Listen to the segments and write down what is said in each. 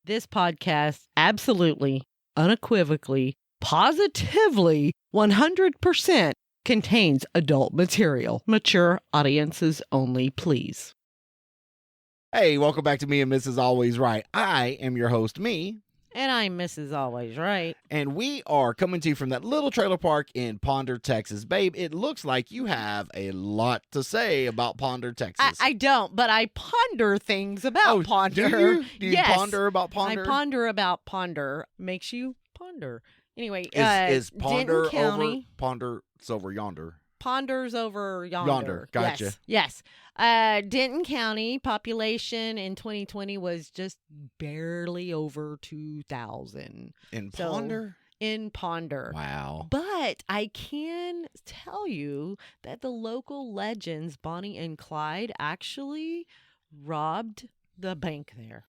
This podcast absolutely, unequivocally, positively, 100% contains adult material. Mature audiences only, please. Hey, welcome back to Me and Mrs. Always Right. I am your host, me. And I'm Mrs. Always Right. And we are coming to you from that little trailer park in Ponder, Texas. Babe, it looks like you have a lot to say about Ponder, Texas. I don't, but I ponder things about Ponder. Do you ponder about Ponder? I ponder about Ponder. Makes you ponder. Anyway, is Ponder Denton County, over Ponder? It's over yonder. Ponder's over yonder. Gotcha. Yes. Denton County population in 2020 was just barely over 2,000. In Ponder? In Ponder. Wow. But I can tell you that the local legends, Bonnie and Clyde, actually robbed the bank there.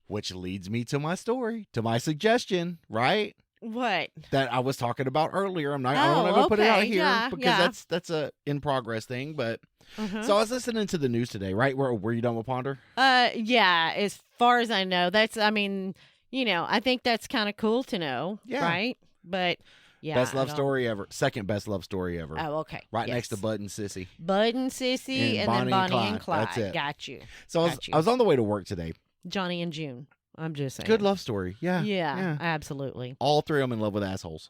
Which leads me to my story, to my suggestion, right? What? That I was talking about earlier. I don't know to put it out here because that's a in progress thing. But so I was listening to the news today, right? Were you done with Ponder? Yeah. As far as I know, I think that's kind of cool to know, right? But yeah, best love story ever. Second best love story ever. Oh, okay. Right next to Bud and Sissy. Bud and Sissy, and then Bonnie and Clyde. That's it. Got you. So I was on the way to work today. Johnny and June. I'm just saying. Good love story. Yeah. Yeah. Absolutely. All three of them in love with assholes.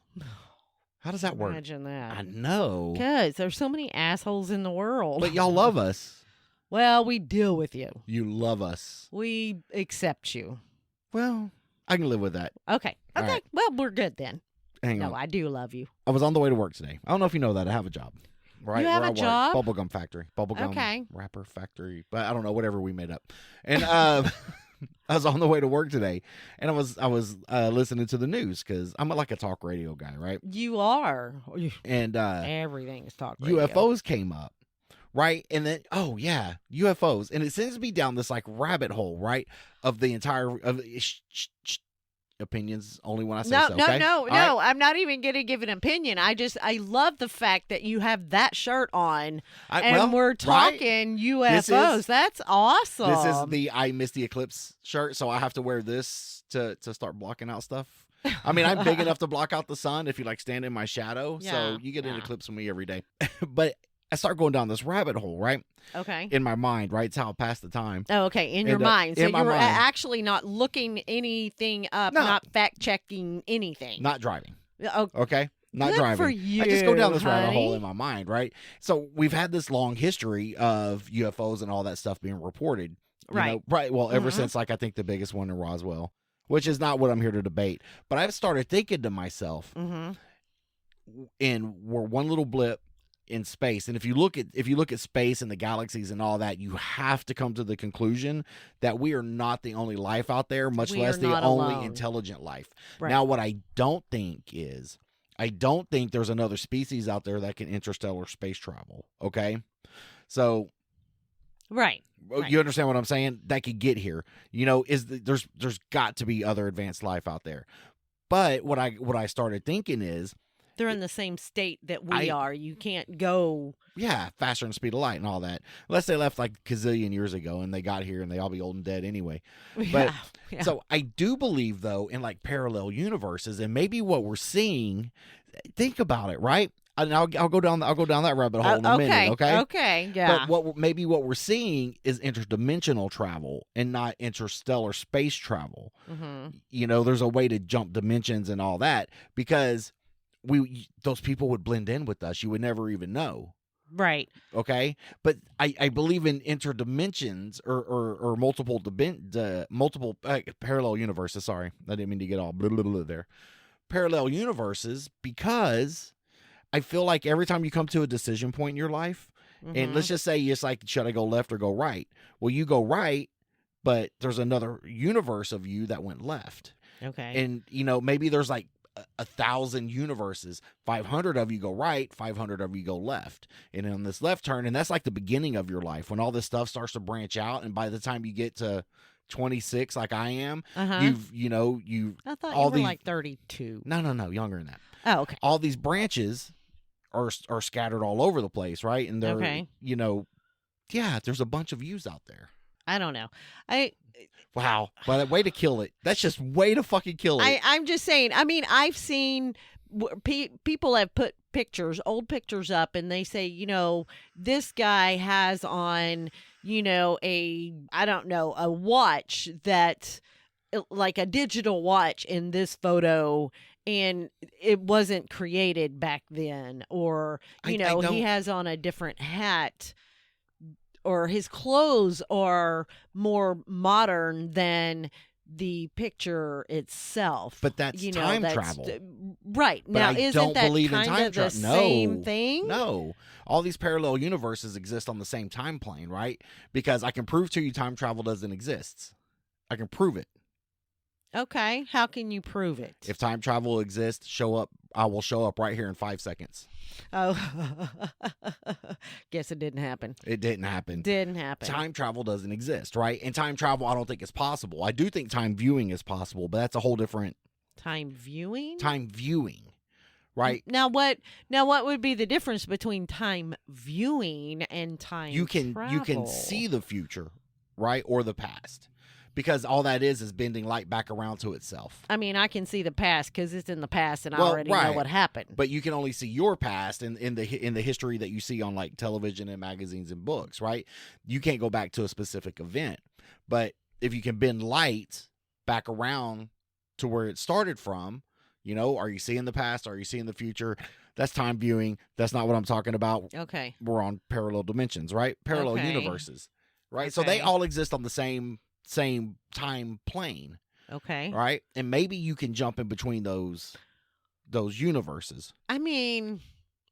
How does that work? Imagine that. I know. Because there's so many assholes in the world. But y'all love us. Well, we deal with you. You love us. We accept you. Well, I can live with that. Okay. All right. Well, we're good then. Hang on. No, I do love you. I was on the way to work today. I don't know if you know that. I have a job. Right, you have a job? Bubblegum factory. Bubblegum wrapper factory. But I don't know, whatever we made up. And I was on the way to work today, and I was listening to the news because I'm like a talk radio guy, right? You are. And everything is talk radio. UFOs came up, right? And then UFOs, and it sends me down this like rabbit hole, right? Of the entire opinions only when I say so. Okay? No. Right? I'm not even going to give an opinion. I love the fact that you have that shirt on we're talking UFOs. That's awesome. This is the I Missed the Eclipse shirt, so I have to wear this to start blocking out stuff. I mean, I'm big enough to block out the sun if you like stand in my shadow, so you get an eclipse with me every day. But I start going down this rabbit hole, right? Okay. In my mind, right? It's how I pass the time. Oh, okay. In your mind. So you were actually not looking anything up, not fact-checking anything. Not driving. Okay. Not Good driving. For you, I just go down this honey. rabbit hole in my mind, right? So we've had this long history of UFOs and all that stuff being reported. Right. Right. Well, ever since, like, I think the biggest one in Roswell, which is not what I'm here to debate. But I've started thinking to myself, we're one little blip in space, and if you look at space and the galaxies and all that, you have to come to the conclusion that we are not the only life out there, much less the only intelligent life. Right. Now, what I don't think there's another species out there that can interstellar space travel. Okay, so right. You understand what I'm saying? That could get here. There's got to be other advanced life out there. But what I started thinking is, they're in the same state that we are. You can't go. Yeah, faster than the speed of light and all that. Unless they left like a gazillion years ago and they got here and they all be old and dead anyway. But so I do believe, though, in like parallel universes, and maybe what we're seeing. Think about it, right? And I'll go down that rabbit hole in a minute. Okay. Okay. Yeah. But what we're seeing is interdimensional travel and not interstellar space travel. Mm-hmm. There's a way to jump dimensions and all that because those people would blend in with us. You would never even know. Right. Okay. But I believe in interdimensions or multiple parallel universes. Sorry, I didn't mean to get all blah, blah, blah there. Parallel universes, because I feel like every time you come to a decision point in your life, and let's just say it's like, should I go left or go right? Well, you go right, but there's another universe of you that went left. Okay. And, maybe there's like 1,000 universes, 500 of you go right, 500 of you go left, and on this left turn, and that's like the beginning of your life when all this stuff starts to branch out, and by the time you get to 26 like I am, I thought you were like 32. No, younger than that. Oh, okay. All these branches are scattered all over the place, right? And they're there's a bunch of views out there. I don't know. Wow. Well, way to kill it. That's just way to fucking kill it. I'm just saying. I mean, I've seen people have put old pictures up, and they say, this guy has on, I don't know, a watch that, like a digital watch in this photo, and it wasn't created back then, or, he has on a different hat, or his clothes are more modern than the picture itself. But that's time travel. Right. But now, I isn't don't that believe in kind time of the travel. same thing? No. All these parallel universes exist on the same time plane, right? Because I can prove to you time travel doesn't exist. I can prove it. Okay. How can you prove it? If time travel exists, I will show up right here in 5 seconds. Oh, guess it didn't happen. It didn't happen. Didn't happen. Time travel doesn't exist, right? And time travel, I don't think is possible. I do think time viewing is possible, but that's a whole different time viewing. Time viewing, right? Now what would be the difference between time viewing and time travel? You can see the future, right, or the past. Because all that is bending light back around to itself. I mean, I can see the past because it's in the past, and I already know what happened. But you can only see your past in the history that you see on like television and magazines and books, right? You can't go back to a specific event. But if you can bend light back around to where it started from, are you seeing the past? Are you seeing the future? That's time viewing. That's not what I'm talking about. Okay. We're on parallel dimensions, right? Parallel universes, right? Okay. So they all exist on the same time plane. Okay. Right? And maybe you can jump in between those universes. I mean,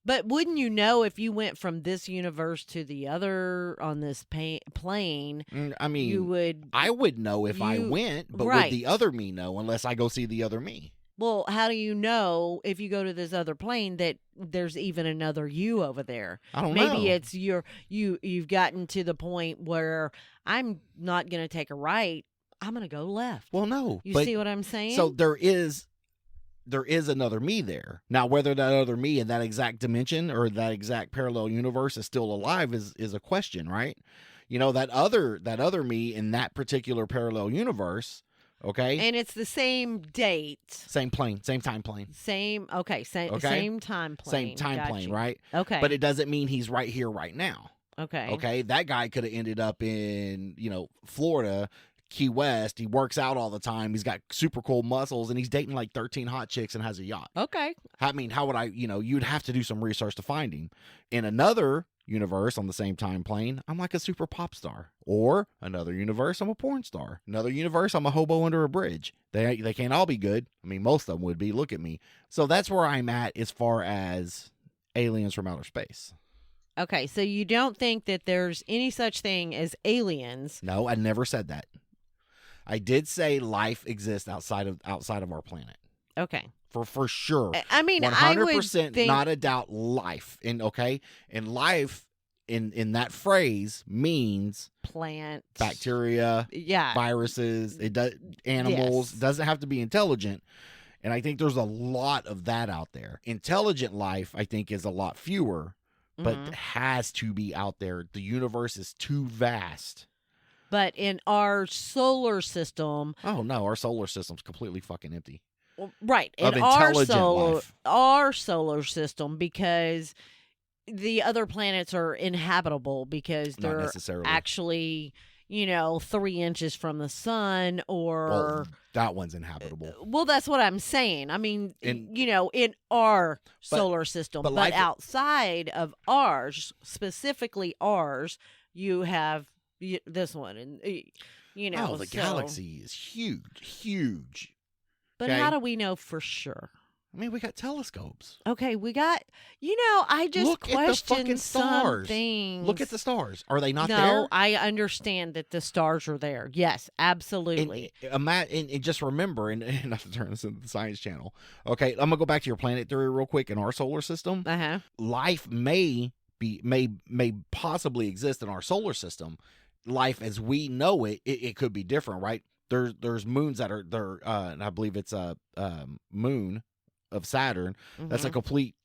but wouldn't you know if you went from this universe to the other on this plane? I mean, I would know if I went, but would the other me know unless I go see the other me? Well, how do you know if you go to this other plane that there's even another you over there? I don't know. Maybe it's you've gotten to the point where I'm not going to take a right. I'm going to go left. Well, no. You see what I'm saying? So there is another me there. Now, whether that other me in that exact dimension or that exact parallel universe is still alive is a question, right? That other me in that particular parallel universe. Okay. And it's the same date. Same plane. Same time plane. Same time plane. Same time plane, right? Okay. But it doesn't mean he's right here right now. Okay. Okay. That guy could have ended up in, Florida, Key West. He works out all the time. He's got super cool muscles, and he's dating like 13 hot chicks and has a yacht. Okay. I mean, how would I, you'd have to do some research to find him. In another universe on the same time plane, I'm like a super pop star. Or another universe, I'm a porn star. Another universe, I'm a hobo under a bridge. They can't all be good. I mean, most of them would be. Look at me. So that's where I'm at as far as aliens from outer space. Okay, so you don't think that there's any such thing as aliens? No, I never said that. I did say life exists outside of our planet. Okay. For sure. I mean, 100% I would think... not a doubt life. And life in that phrase means plant, bacteria, viruses, it does animals, doesn't have to be intelligent. And I think there's a lot of that out there. Intelligent life, I think, is a lot fewer, but has to be out there. The universe is too vast. But in our solar system... Oh, no, our solar system's completely fucking empty. Right. Of in our solar system, because the other planets are inhabitable because they're actually, 3 inches from the sun, or... Well, that one's inhabitable. Well, that's what I'm saying. I mean, in our solar system. But outside of ours, specifically ours, you have this one. And, the galaxy is huge. But how do we know for sure? I mean, we got telescopes. Okay, we got, I just questioned some things. Look at the stars. Are they not there? No, I understand that the stars are there. Yes, absolutely. And just remember, and not to turn this into the Science Channel. Okay, I'm going to go back to your planet theory real quick. In our solar system, life may possibly exist in our solar system. Life as we know it could be different, right? There's moons that are there, and I believe it's a moon of Saturn. That's a complete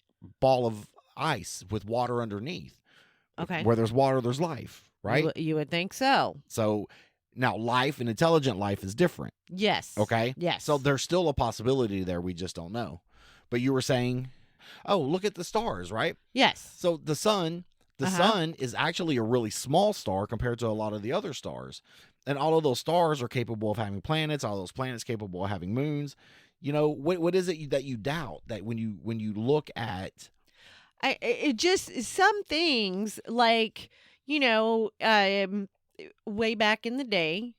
ball of ice with water underneath. Okay. Where there's water, there's life, right? You would think so. So Now, life and intelligent life is different. Yes. Okay? Yes. So there's still a possibility there. We just don't know. But you were saying, oh, look at the stars, right? Yes. So the sun is actually a really small star compared to a lot of the other stars. And all of those stars are capable of having planets, all those planets capable of having moons. You know, what is it that you doubt that when you look at It just some things like, you know, way back in the day,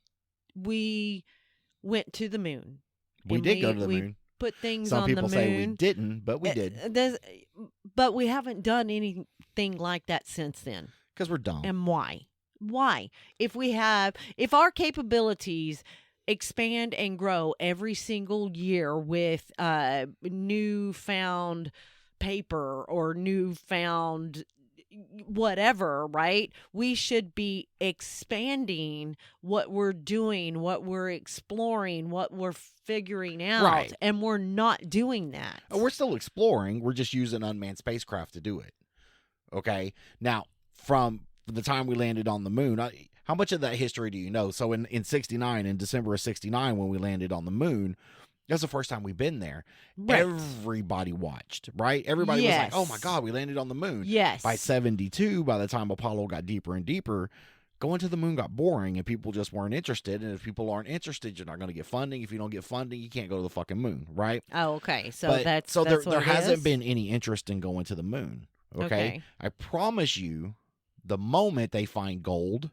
we went to the moon. we And did go to the we moon. put things Some on the people moon. say we didn't, but we did. But we haven't done anything like that since then. Because we're dumb. And why? Why? If our capabilities expand and grow every single year with newfound paper or newfound whatever, right? We should be expanding what we're doing, what we're exploring, what we're figuring out, Right. and we're not doing that. We're still exploring. We're just using unmanned spacecraft to do it. Okay? Now, from the time we landed on the moon, how much of that history do you know? So in 69, in December of 69, when we landed on the moon, that's the first time we've been there. Right. Everybody watched, right? Everybody was like, oh my God, we landed on the moon. Yes. By 72, by the time Apollo got deeper and deeper, going to the moon got boring and people just weren't interested. And if people aren't interested, you're not going to get funding. If you don't get funding, you can't go to the fucking moon, right? Oh, okay. So But, that's what there it hasn't is? been any interest in going to the moon. Okay. I promise you, the moment they find gold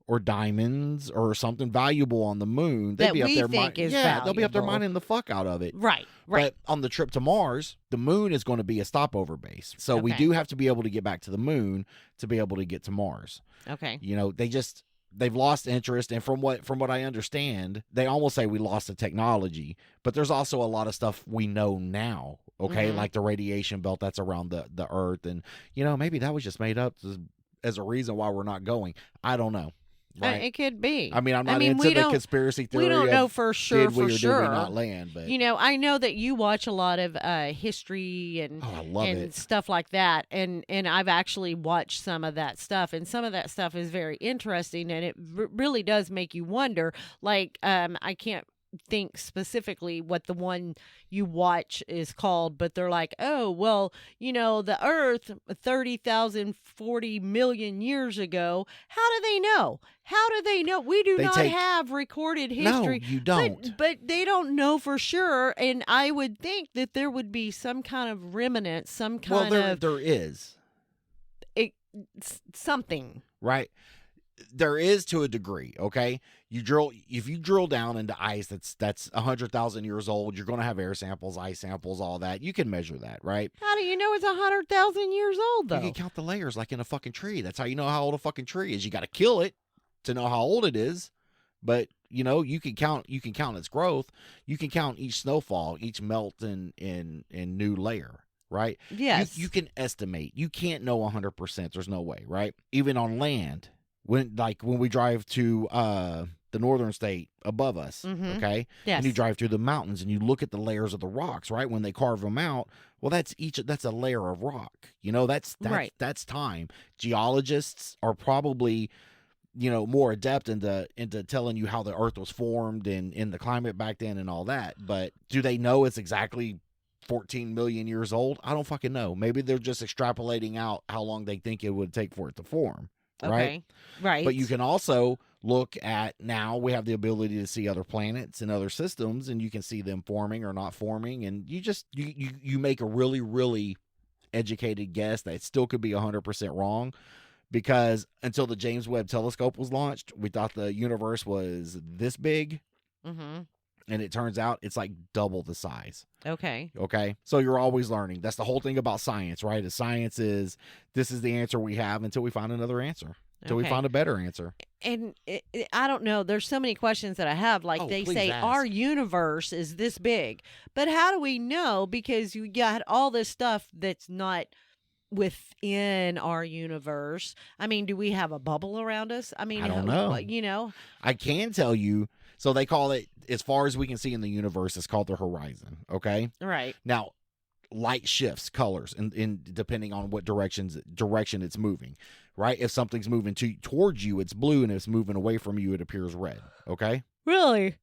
or diamonds or something valuable on the moon, they'll That be up we there think is they'll be up there valuable. mining the fuck out of it. Right. But on the trip to Mars, the moon is going to be a stopover base. So we Okay. do have to be able to get back to the moon to be able to get to Mars. Okay. You know, they've lost interest, and from what I understand, they almost say we lost the technology, but there's also a lot of stuff we know now, okay? Mhm. Like the radiation belt that's around the earth, and you know, maybe that was just made up as a reason why we're not going. I don't know. Right? It could be. I mean, I'm not we into the don't- conspiracy theory. We don't of know for sure. did we For or did sure. we not land, but You know, I know that you watch a lot of history and oh, I love and it. stuff like that, and I've actually watched some of that stuff, and some of that stuff is very interesting, and it really does make you wonder. Like, I can't think specifically what the one you watch is called, but they're like, oh, well, you know, the Earth 30,000, 40 million years ago. How do they know? How do they know? We do not have recorded history. No, you don't. But they don't know for sure, and I would think that there would be some kind of remnant, some kind of there is, something. right? There is to a degree, okay? If you drill down into ice that's 100,000 years old, you're going to have air samples, ice samples, all that. You can measure that, right? How do you know it's 100,000 years old, though? You can count the layers like in a fucking tree. That's how you know how old a fucking tree is. You got to kill it to know how old it is. But you know, you can count its growth. You can count each snowfall, each melt in new layer, right? Yes. You can estimate. You can't know 100%. There's no way, right? Even on land, when we drive to the northern state above us, Mhm. okay? Yes. And you drive through the mountains and you look at the layers of the rocks, right? When they carve them out, well, that's a layer of rock. You know, that's Right. That's time. Geologists are probably, you know, more adept into telling you how the earth was formed and in the climate back then and all that. But do they know it's exactly 14 million years old? I don't fucking know. Maybe they're just extrapolating out how long they think it would take for it to form. Right. Okay. Right. But you can also look at, now we have the ability to see other planets and other systems, and you can see them forming or not forming, and you make a really, really educated guess that still could be 100% wrong, because until the James Webb Telescope was launched, we thought the universe was this big, Mm-hmm. and it turns out it's like double the size. Okay. Okay, so you're always learning. That's the whole thing about science, right? The science is, this is the answer we have until we find another answer, until we Okay. find a better answer. And I don't know. There's so many questions that I have. Like, Oh, they please say ask. our universe is this big, but how do we know? Because you got all this stuff that's not within our universe. I mean, do we have a bubble around us? I mean, I don't know. You know. I can tell you, so they call it, as far as we can see in the universe, it's called the horizon, okay? Right. Now, light shifts colors in depending on what direction it's moving. right? If something's moving towards you, it's blue, and if it's moving away from you, it appears red. Okay? Really?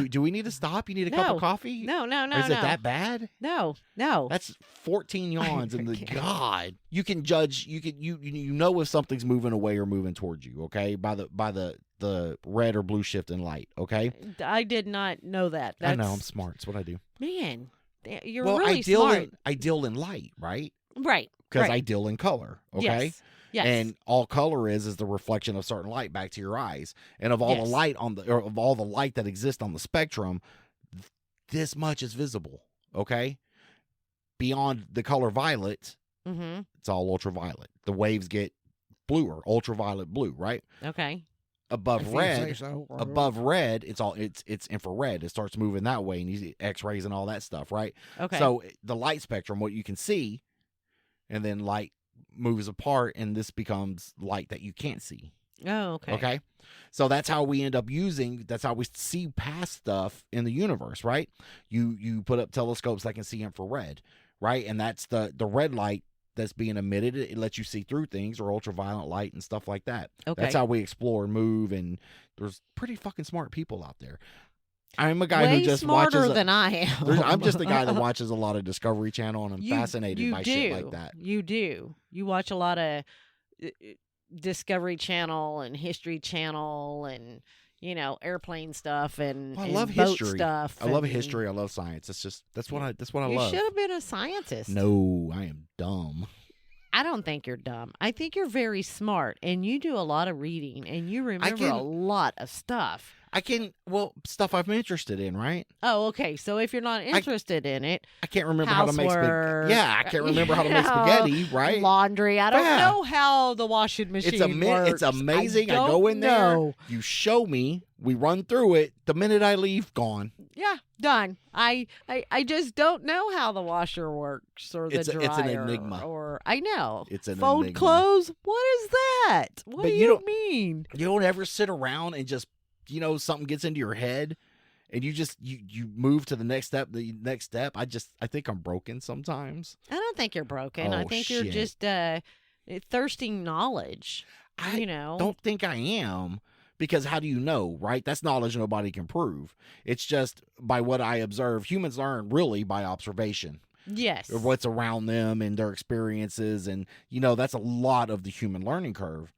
Do we need to stop? You need a cup No. of coffee? No. Or is it that bad? No. That's 14 yawns and the God. You can judge. You know if something's moving away or moving towards you. Okay, by the red or blue shift in light. Okay. I did not know that. I know I'm smart. It's what I do. Man, you're Well, really I deal smart. I deal in light, right? Right. Because right. I deal in color. Okay. Yes. Yes. And all color is the reflection of certain light back to your eyes. And of all the light of all the light that exists on the spectrum, this much is visible. Okay. Beyond the color violet, it's all ultraviolet. The waves get bluer, ultraviolet blue, right? Okay. Above red, it's infrared. It starts moving that way, and you see X-rays and all that stuff, right? Okay. So the light spectrum, what you can see, and then light moves apart, and this becomes light that you can't see. Oh, okay. Okay. So that's how we end up that's how we see past stuff in the universe, right? You put up telescopes that can see infrared, right? And that's the red light that's being emitted. It lets you see through things, or ultraviolet light and stuff like that. Okay. That's how we explore and move, and there's pretty fucking smart people out there. I'm a guy Way who just smarter watches than I am. I'm just a guy that watches a lot of Discovery Channel, and I'm fascinated by shit like that. You do. You watch a lot of Discovery Channel and History Channel and airplane stuff and I love boat history. stuff. I love history. I love science. It's just that's what I You love. should have been a scientist. No, I am dumb. I don't think you're dumb. I think you're very smart, and you do a lot of reading, and you remember a lot of stuff. Stuff I'm interested in, right? Oh, okay. So if you're not interested in it, I can't remember how to make housework, spaghetti. Yeah, I can't remember how to make spaghetti, right? Laundry. I don't know how the washing machine works. It's amazing. I go in there. You show me. We run through it. The minute I leave, gone. Yeah, done. I just don't know how the washer works or the dryer. It's an enigma. Or I know. It's an Fold enigma. clothes. What is that? What do you mean? You don't ever sit around and just something gets into your head, and you just you move to the next step. I think I'm broken sometimes. I don't think you're broken. I think you're just thirsting knowledge. I don't think I am. Because how do you know, right? That's knowledge nobody can prove. It's just by what I observe. Humans learn really by observation. Yes. Of what's around them and their experiences. And, that's a lot of the human learning curve.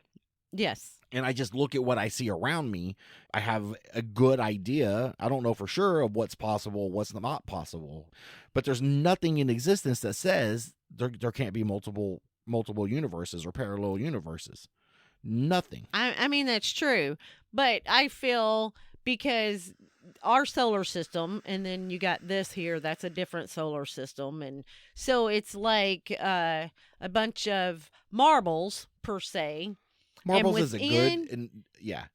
Yes. And I just look at what I see around me. I have a good idea. I don't know for sure of what's possible, what's not possible. But there's nothing in existence that says there can't be multiple universes or parallel universes. Nothing. I mean, that's true. But I feel because our solar system, and then you got this here, that's a different solar system. And so it's like a bunch of marbles, per se. Marbles is a good,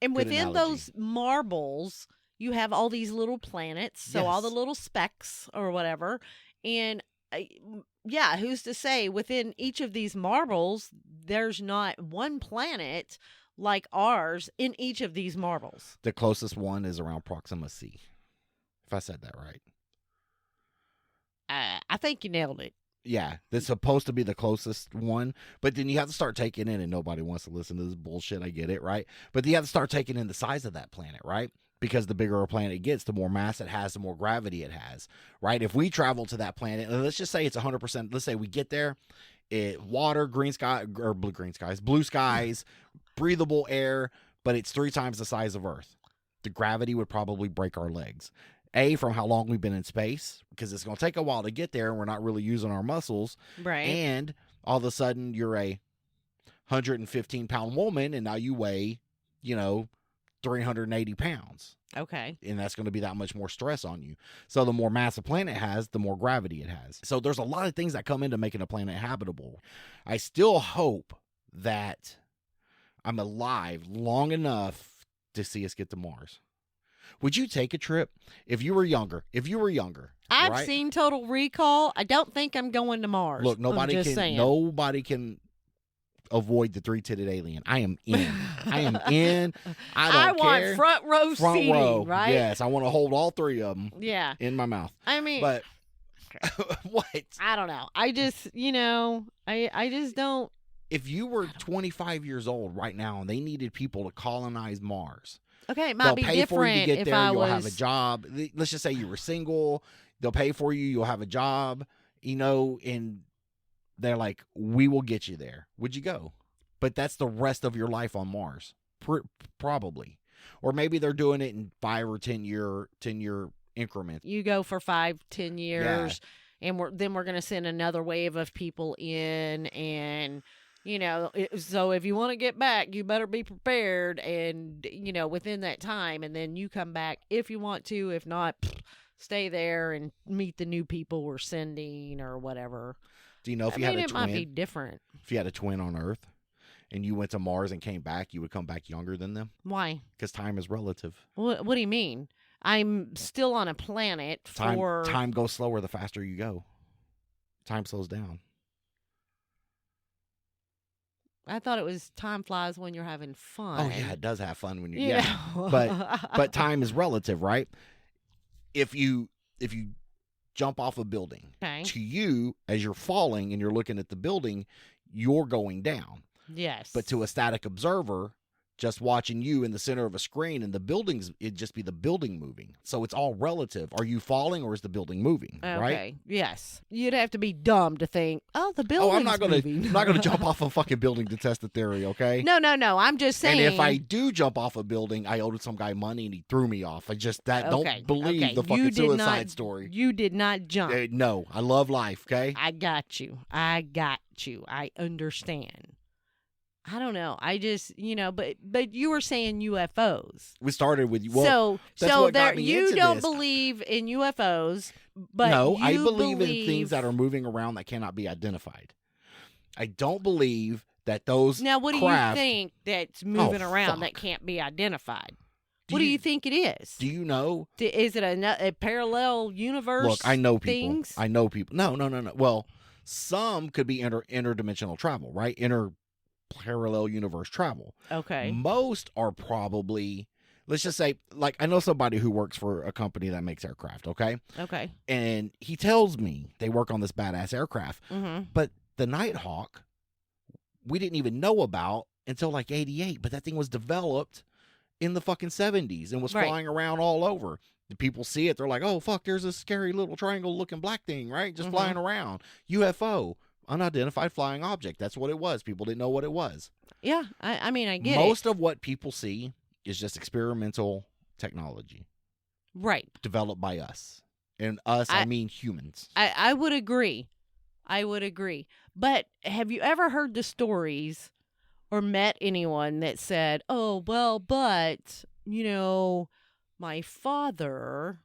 and within analogy. those marbles, you have all these little planets. So all the little specks or whatever. And who's to say within each of these marbles, there's not one planet like ours in each of these marbles? The closest one is around Proxima C, if I said that right. I think you nailed it. Yeah, that's supposed to be the closest one, but then you have to start taking in, and nobody wants to listen to this bullshit, I get it, right? But you have to start taking in the size of that planet, right? Because the bigger a planet gets, the more mass it has, the more gravity it has, right? If we travel to that planet, and let's just say it's 100%, let's say we get there, water, blue skies, breathable air, but it's 3 times the size of Earth. The gravity would probably break our legs. From how long we've been in space, because it's going to take a while to get there, and we're not really using our muscles. Right. And all of a sudden, you're a 115-pound woman, and now you weigh, 380 pounds. Okay. And that's going to be that much more stress on you. So the more mass a planet has, the more gravity it has. So there's a lot of things that come into making a planet habitable. I still hope that I'm alive long enough to see us get to Mars. Would you take a trip if you were younger? I've right? seen Total Recall. I don't think I'm going to Mars. Look, nobody can avoid the 3-titted alien. I am in. I don't care. Want front row seating, right? Yes, I want to hold all 3 of them. Yeah. In my mouth. I mean, but What? I don't know. I just, I just don't. If you were 25 years old right now and they needed people to colonize Mars, Okay, it might they'll be pay for you to different get if there. I You'll was. have a job. Let's just say you were single. They'll pay for you. You'll have a job, and they're like, we will get you there. Would you go? But that's the rest of your life on Mars. Probably. Or maybe they're doing it in 5 or 10 year increments. You go for 5-10 years, and then we're going to send another wave of people in, and so if you want to get back, you better be prepared, and within that time, and then you come back if you want to. If not, stay there and meet the new people we're sending or whatever. Do you know if you had a it twin? might be different. If you had a twin on Earth and you went to Mars and came back, you would come back younger than them? Why? Because time is relative. What do you mean? I'm still on a planet for... Time goes slower the faster you go. Time slows down. I thought it was time flies when you're having fun. Oh, yeah, it does have fun when you're... Yeah. But time is relative, right? If you jump off a building, okay. To you, as you're falling and you're looking at the building, you're going down. Yes. But to a static observer, just watching you in the center of a screen and the buildings, it'd just be the building moving. So it's all relative. Are you falling or is the building moving? Okay. Right? Yes. You'd have to be dumb to think, the building's I'm not moving. not gonna jump off a fucking building to test the theory, okay? No. I'm just saying. And if I do jump off a building, I owed some guy money and he threw me off. Don't believe the fucking suicide story. You did not jump. No, I love life, okay? I got you. I understand. I don't know. I just, but you were saying UFOs. We started with so there you don't believe in UFOs, but no, you I believe in things that are moving around that cannot be identified. I don't believe that those Now, what do you think that's moving around fuck. that can't be identified? What do you think it is? Do you know? Is it a parallel universe? Look, I know people. Things? I know people. No. Well, some could be interdimensional travel, right? Parallel universe travel. Okay. Most are probably, let's just say, like, I know somebody who works for a company that makes aircraft, okay? Okay. And he tells me they work on this badass aircraft. Mm-hmm. But the Nighthawk, we didn't even know about until like 88, but that thing was developed in the fucking 70s and was flying around all over. The people see it, they're like, oh, fuck, there's a scary little triangle-looking black thing, right? Just flying around. UFO. Unidentified flying object. That's what it was. People didn't know what it was. Yeah, I mean, I get Most of what people see is just experimental technology. Right. Developed by us. And us, I mean humans. I would agree. But have you ever heard the stories or met anyone that said, oh, well, but, my father,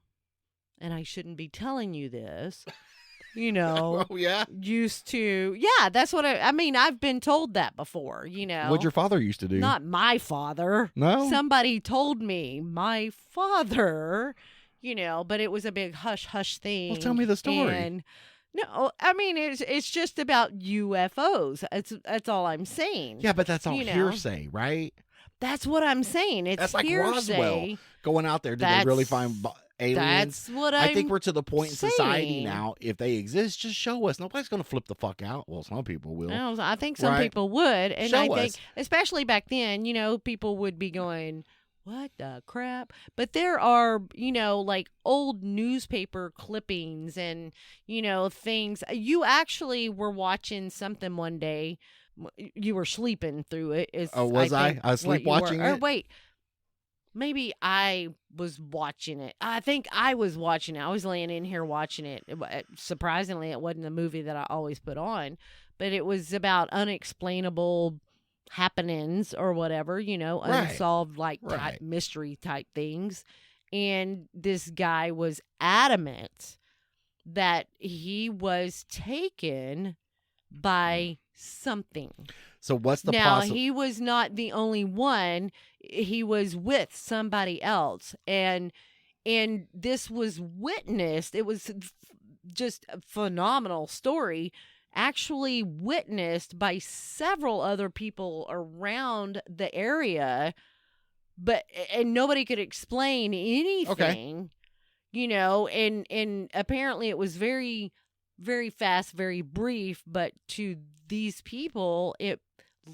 and I shouldn't be telling you this... Oh, yeah? used to, that's what I mean, I've been told that before, What'd your father used to do? Not my father. No? Somebody told me my father, but it was a big hush thing. Well, tell me the story. And no, I mean, it's just about UFOs. That's all I'm saying. Yeah, but that's all hearsay, right? That's what I'm saying. It's that's like hearsay. Roswell going out there. Did they really find aliens? That's what I think we're to the point in society saying. now. If they exist, just show us. Nobody's going to flip the fuck out. Well, some people will. No, I think some people would, and show I think, us. especially back then, people would be going, "What the crap?" But there are, like old newspaper clippings and things. You actually were watching something one day. You were sleeping through it. Was I? I was sleepwatching it. Or wait. Maybe I was watching it. I think I was watching it. I was laying in here watching it. Surprisingly, it wasn't a movie that I always put on, but it was about unexplainable happenings or whatever, unsolved type mystery type things. And this guy was adamant that he was taken by something. So what's the now? He was not the only one. He was with somebody else, and this was witnessed. It was just a phenomenal story, actually witnessed by several other people around the area, and nobody could explain anything. and apparently it was very, very fast, very brief, but to these people, it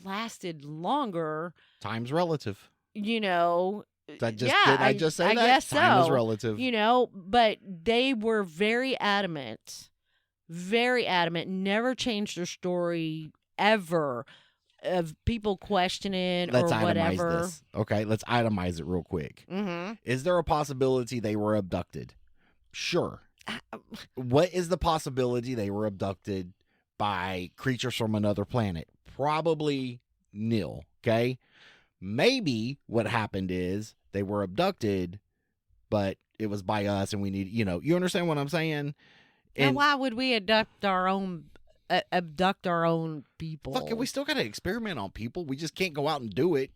lasted longer, Time's relative. you know. Did I just say I that? guess Time is so. relative. But they were very adamant, never changed their story ever of people questioning Let's or itemize whatever. this. Okay, let's itemize it real quick. Mm-hmm. Is there a possibility they were abducted? Sure. What is the possibility they were abducted by creatures from another planet? Probably nil. Okay. Maybe what happened is they were abducted, but it was by us, and we need, you understand what I'm saying? And why would we abduct our own people? Fuck it, we still got to experiment on people. We just can't go out and do it.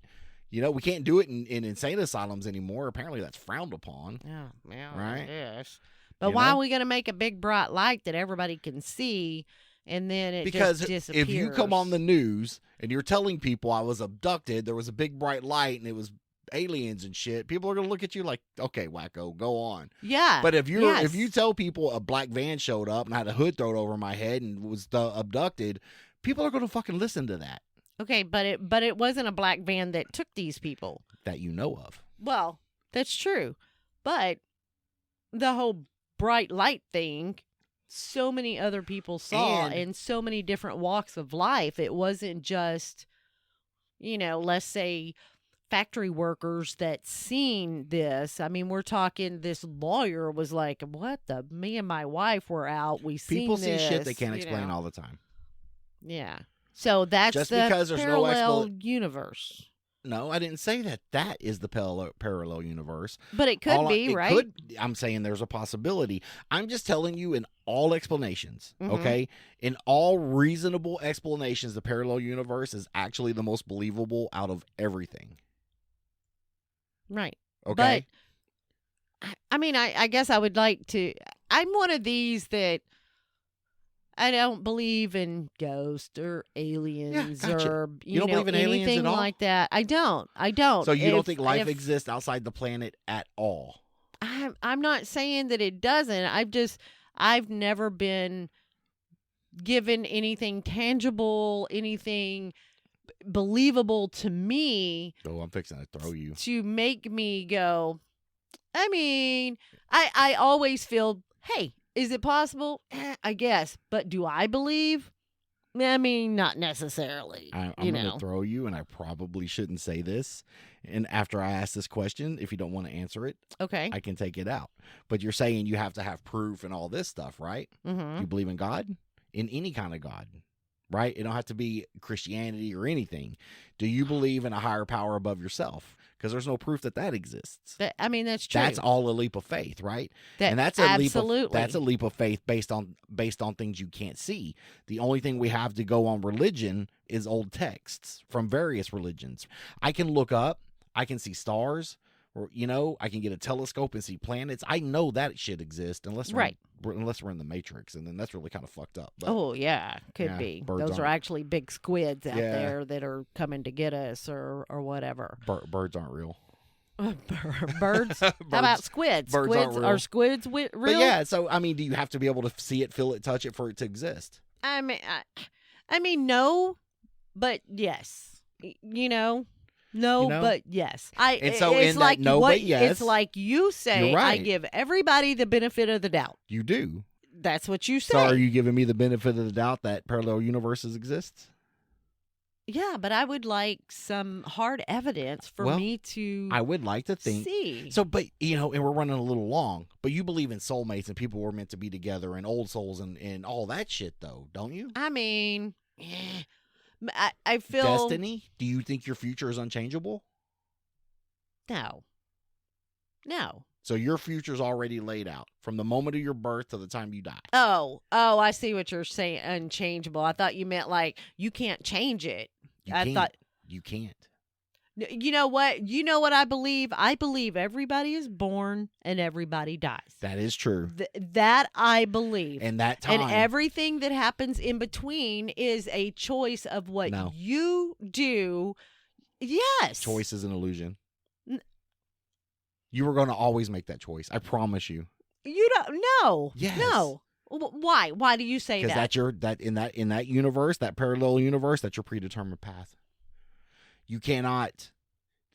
We can't do it in insane asylums anymore. Apparently, that's frowned upon. Yeah, right. Yes. But why are we going to make a big bright light that everybody can see, and then it just disappears? If you come on the news and you're telling people I was abducted, there was a big bright light, and it was aliens and shit, people are going to look at you like, okay, wacko, go on. Yeah. But if you tell people a black van showed up and I had a hood thrown over my head and was abducted, people are going to fucking listen to that. Okay, but it wasn't a black van that took these people that you know of. Well, that's true, but the whole bright light thing, so many other people saw in so many different walks of life. It wasn't just, let's say factory workers that seen this. I mean, we're talking, this lawyer was like, me and my wife were out. People see shit they can't explain all the time. Yeah. So that's just the because there's parallel universe. No, I didn't say that. That is the parallel universe. But it could be, right? I'm saying there's a possibility. I'm just telling you in all explanations, okay? In all reasonable explanations, the parallel universe is actually the most believable out of everything. Right. Okay. But, I guess I would like to... I'm one of these that... I don't believe in ghosts or aliens or you don't believe in aliens anything at all? like that. I don't. So you don't think life exists outside the planet at all? I'm not saying that it doesn't. I've never been given anything tangible, anything believable to me. Oh, I'm fixing to throw you. To make me go, I always feel, hey, is it possible? I guess. But do I believe? Not necessarily. I'm going to throw you, and I probably shouldn't say this. And after I ask this question, if you don't want to answer it, okay, I can take it out. But you're saying you have to have proof and all this stuff, right? Mm-hmm. You believe in God? In any kind of God, right? It don't have to be Christianity or anything. Do you believe in a higher power above yourself? Because there's no proof that exists. That's true. That's all a leap of faith, right? And that's a leap of faith based on things you can't see. The only thing we have to go on religion is old texts from various religions. I can look up, I can see stars, or I can get a telescope and see planets. I know that shit exists unless we're in the Matrix, and then that's really kind of fucked up. But, oh yeah, could be. Those are actually big squids out there that are coming to get us or whatever. Birds aren't real. Birds? How about squids? Birds aren't real. Are squids real? But yeah, so do you have to be able to see it, feel it, touch it for it to exist? No, but yes. No, but yes. It's like you say, right. I give everybody the benefit of the doubt. You do. That's what you say. So are you giving me the benefit of the doubt that parallel universes exist? Yeah, but I would like some hard evidence for me to I would like to think. See. So, but, and we're running a little long, but you believe in soulmates and people were meant to be together and old souls and all that shit, though, don't you? I feel... Destiny? Do you think your future is unchangeable? No. So your future's already laid out from the moment of your birth to the time you die. Oh, I see what you're saying, unchangeable. I thought you meant like you can't change it. You can't. You know what? You know what I believe? I believe everybody is born and everybody dies. That is true. That I believe. And that time. And everything that happens in between is a choice of what you do. Yes. Choice is an illusion. You were going to always make that choice. I promise you. You don't. No. Yes. No. Why? Why do you say Because that? that's your in that universe, that parallel universe, that's your predetermined path. You cannot,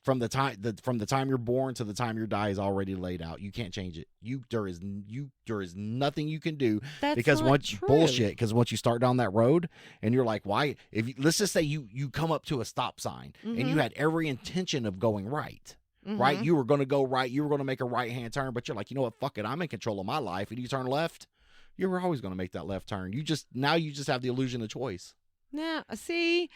from the time you're born to the time you die is already laid out. You can't change it. There is nothing you can do. That's because not once true. bullshit. Because once you start down that road and you're like, why? Let's just say you come up to a stop sign and you had every intention of going right. Right? You were going to go right. You were going to make a right hand turn, but you're like, you know what? Fuck it. I'm in control of my life. And you turn left. You were always going to make that left turn. Now you just have the illusion of choice. No. See,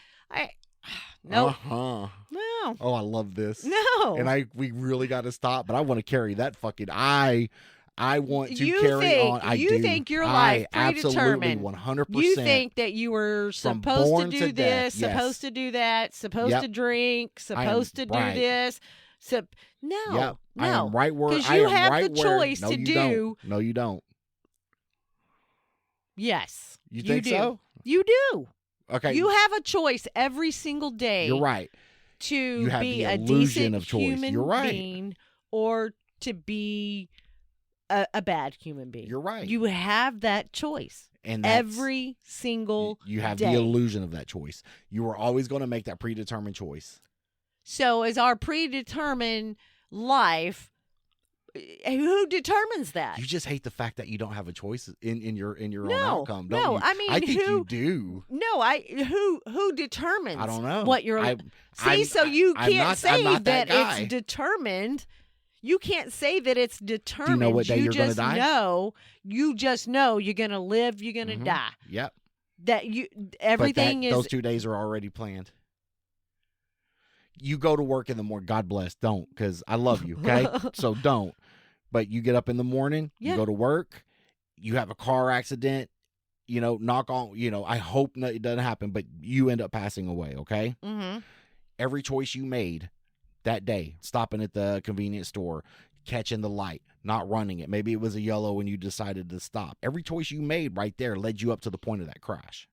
no. Uh-huh. No. Oh, I love this. No. And we really got to stop, but I want to carry that fucking I want to You carry think, on. I you do. think your life absolutely predetermined. 100%. You think that you were supposed to born do to this, death, yes. supposed to do that, supposed Yep. to drink, supposed to do right. this. No. Yep. No. I am right where Because I you am have right the where, choice no, to you do. Don't. No, you don't. Yes. You think do. so? You do. Okay. You have a choice every single day. You're right. To You have be the a illusion decent of choice. human You're right. being or to be a bad human being. You're right. You have that choice. And Every single you have day. the illusion of that choice. You are always going to make that predetermined choice. So is our predetermined life, who determines that? You just hate the fact that you don't have a choice in your own No, outcome, don't no, you? I mean, I think who- you do. No, who determines I don't know what you're I- See, I'm- so you I'm can't not- say I'm not that guy. it's determined. You can't say that it's determined. know what day you're gonna just die? know. You just know you're gonna live, you're gonna Mhm. die. Yep. That you But everything is those 2 days are already planned. You go to work in the morning. God bless. Don't, because I love you. Okay, so don't. But you get up in the morning. Yeah. You go to work. You have a car accident. Knock on. I hope it doesn't happen, but you end up passing away. Okay. Mhm. Every choice you made that day, stopping at the convenience store, catching the light, not running it. Maybe it was a yellow and you decided to stop. Every choice you made right there led you up to the point of that crash.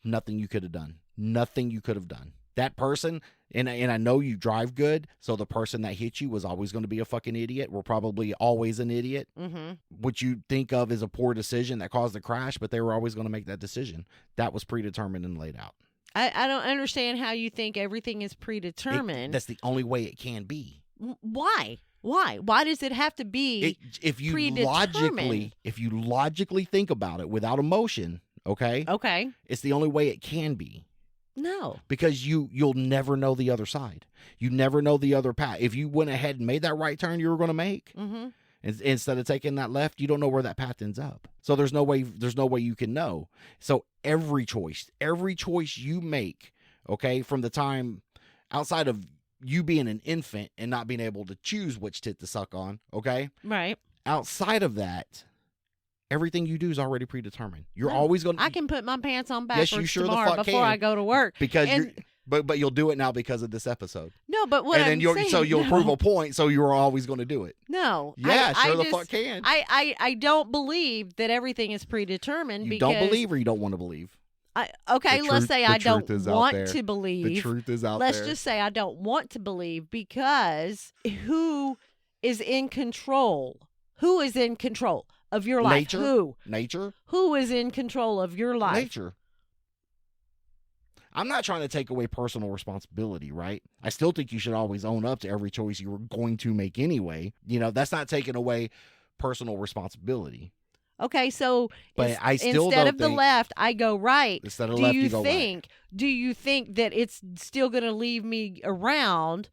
Nothing you could have done. Nothing you could have done. That person, and I know you drive good, so the person that hit you was always going to be a fucking idiot. We're probably always an idiot. Mhm. What you think of as a poor decision that caused the crash, but they were always going to make that decision. That was predetermined and laid out. I don't understand how you think everything is predetermined. That's the only way it can be. Why? Why does it have to be If you predetermined? logically think about it without emotion, okay? Okay. It's the only way it can be. No. Because you'll never know the other side. You never know the other path. If you went ahead and made that right turn you were going to make, Mhm. instead of taking that left, you don't know where that path ends up. So there's no way you can know. So every choice you make, okay, from the time outside of you being an infant and not being able to choose which tit to suck on, okay? Right. Outside of that, everything you do is already predetermined. You're No, always going to I can put my pants on Yes, backwards you sure the tomorrow fuck before can. I go to work. because and- but you'll do it now because of this episode. No, but what and then I'm you'll saying, you'll no. prove a point, so you're always going to do it. No. Yeah, I sure the just- fuck can. I don't believe that everything is predetermined You because don't believe or you don't want to believe. Okay, The let's truth- say the I don't truth is out want there. to The believe. truth is out Let's there. just say I don't want to believe because who is in control? Who is in control of your life? Nature. Nature. Who is in control of your life? Nature. I'm not trying to take away personal responsibility, right? I still think you should always own up to every choice you were going to make anyway. That's not taking away personal responsibility. Okay, so But I still instead don't of the think- left, I go right. Instead of Do left, you you go right. Do you think that it's still going to leave me around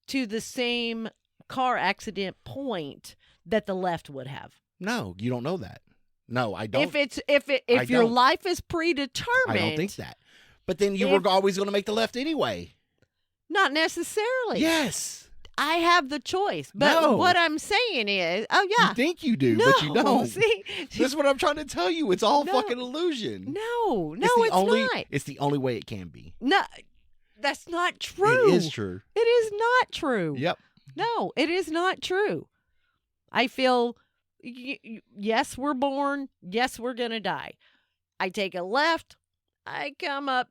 to the same car accident point that the left would have? No, you don't know that. No, I don't. If your don't. life is predetermined, I don't think that. But then you If- were always going to make the left anyway. not necessarily. Yes. I have the choice. But No. what I'm saying is, oh yeah, You think you do, no, but you don't. See, This is what I'm trying to tell you. It's all No. fucking illusion. no, it's it's not. It's the only way it can be. No, that's not true. It is true. It is not true. Yep. No, it is not true. I feel, yes, we're born. Yes, we're going to die. I take a left. I come up.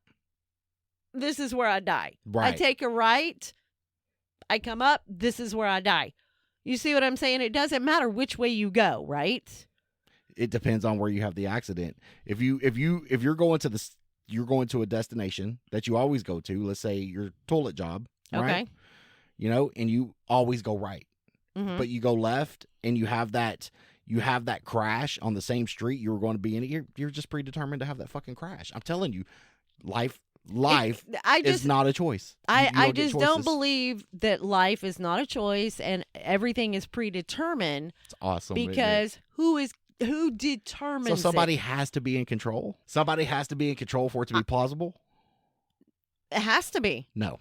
This is where I die. I Right. take a right. I come up. This is where I die. You see what I'm saying? It doesn't matter which way you go, right? It depends on where you have the accident. If you're going to a destination that you always go to, let's say your toilet job, right? Okay. And you always go right. Mm-hmm. But you go left and you have that crash on the same street you were going to be in, you're just predetermined to have that fucking crash. I'm telling you, life is not a choice. I just don't believe that life is not a choice and everything is predetermined. It's awesome. Because who determines So somebody has to be in control? Somebody has to be in control for it to be plausible? It has to be. No.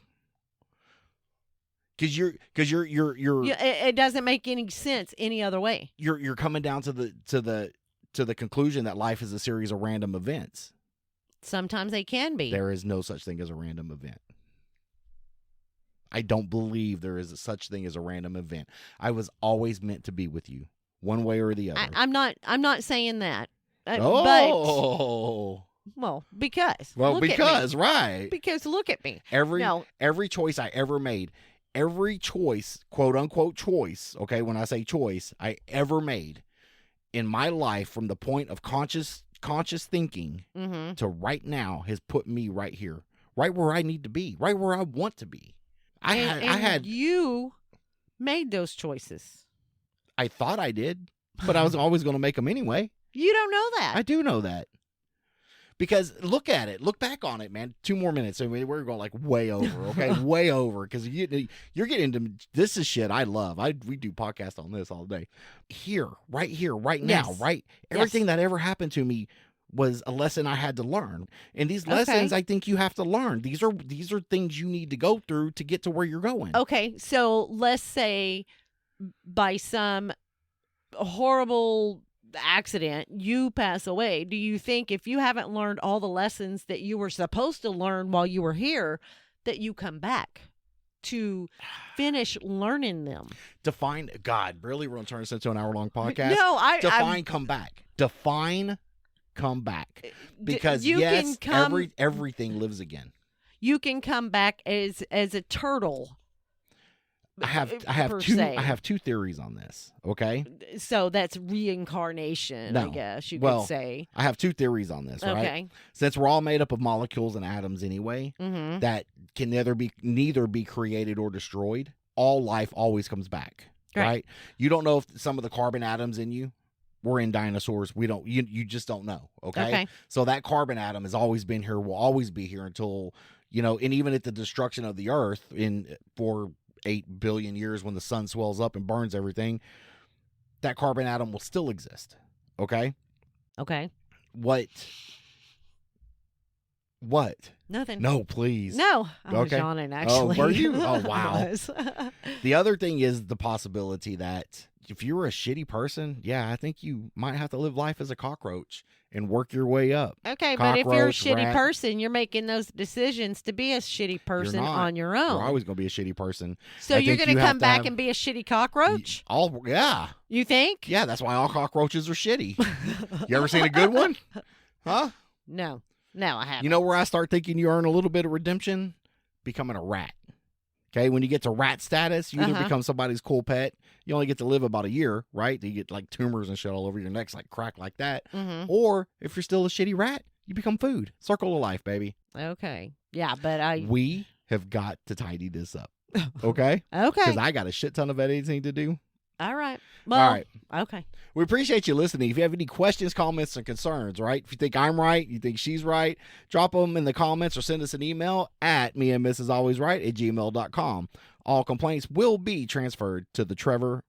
Because you're it doesn't make any sense any other way. You're coming down to the conclusion that life is a series of random events. Sometimes they can be. There is no such thing as a random event. I don't believe there is such thing as a random event. I was always meant to be with you, one way or the other. I'm not saying that. Oh. Because right. Because look at me. Every choice I ever made, every choice, quote unquote choice, okay, when I say choice, I ever made in my life from the point of conscious thinking mm-hmm. to right now has put me right here, right where I need to be, right where I want to be. You made those choices. I thought I did, but I was always going to make them anyway. You don't know that. I do know that. Because look back on it, man. 2 more minutes. I mean, we're going like way over, okay? Way over. Because you're getting into, this is shit I love. We do podcasts on this all day. Here, right now, yes. right? Everything that ever happened to me was a lesson I had to learn. And these lessons, I think you have to learn. These are things you need to go through to get to where you're going. Okay, so let's say by some horrible accident you pass away. Do you think if you haven't learned all the lessons that you were supposed to learn while you were here, that you come back to finish learning them? Define, God, really? We're going to turn this into an hour-long podcast? No, Define come back. Define come back. Because yes, everything lives again. You can come back as a turtle. I have two theories on this, okay? So that's reincarnation, I guess you could say. I have 2 theories on this, right? Okay. Since we're all made up of molecules and atoms anyway, mm-hmm. that can neither be created or destroyed, all life always comes back, right? You don't know if some of the carbon atoms in you were in dinosaurs. You just don't know, okay? So that carbon atom has always been here, will always be here until, and even at the destruction of the earth for 8 billion years when the sun swells up and burns everything, that carbon atom will still exist. Okay? Okay. What? Nothing. No, please. No. I was yawning, actually. Oh, were you? Oh, wow. The other thing is the possibility that if you were a shitty person, I think you might have to live life as a cockroach and work your way up. Okay, but if you're a shitty person, you're making those decisions to be a shitty person on your own. You're always going to be a shitty person. So you're going to come back and be a shitty cockroach? Yeah. You think? Yeah, that's why all cockroaches are shitty. You ever seen a good one? Huh? No, I haven't. You know where I start thinking you earn a little bit of redemption? Becoming a rat. Okay, when you get to rat status, you either become somebody's cool pet. You only get to live about a year, right? You get like tumors and shit all over your necks, like crack like that. Mm-hmm. Or if you're still a shitty rat, you become food. Circle of life, baby. Okay. Yeah, but we have got to tidy this up. Okay? Okay. Because I got a shit ton of editing to do. All right. Well, all right. Okay. We appreciate you listening. If you have any questions, comments, and concerns, right? If you think I'm right, you think she's right, drop them in the comments or send us an email at meandmrsalwaysright@gmail.com. All complaints will be transferred to the Trevor.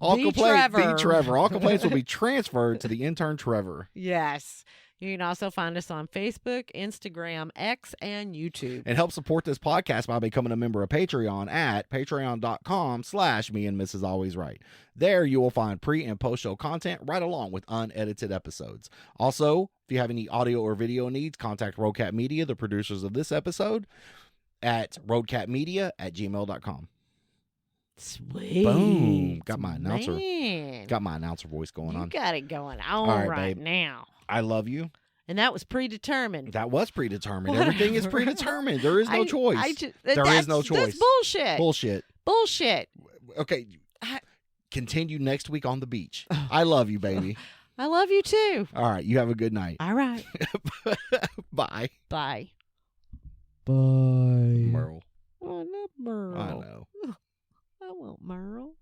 All complaints will be transferred to the intern Trevor. Yes. You can also find us on Facebook, Instagram, X, and YouTube. And help support this podcast by becoming a member of Patreon at patreon.com/meandmrsalwaysright. There you will find pre- and post-show content right along with unedited episodes. Also, if you have any audio or video needs, contact Roadcat Media, the producers of this episode, at roadcatmedia@gmail.com. Sweet. Boom. Got my announcer voice going on. You got it going on right now. I love you. And that was predetermined. That was predetermined. Everything is predetermined. There is no choice. There is no choice. That's bullshit. Bullshit. Bullshit. Okay, continue next week on the beach. I love you, baby. I love you too. All right. You have a good night. All right. Bye. Bye. Bye. Merle. Oh, I love Merle. I know. I want Merle.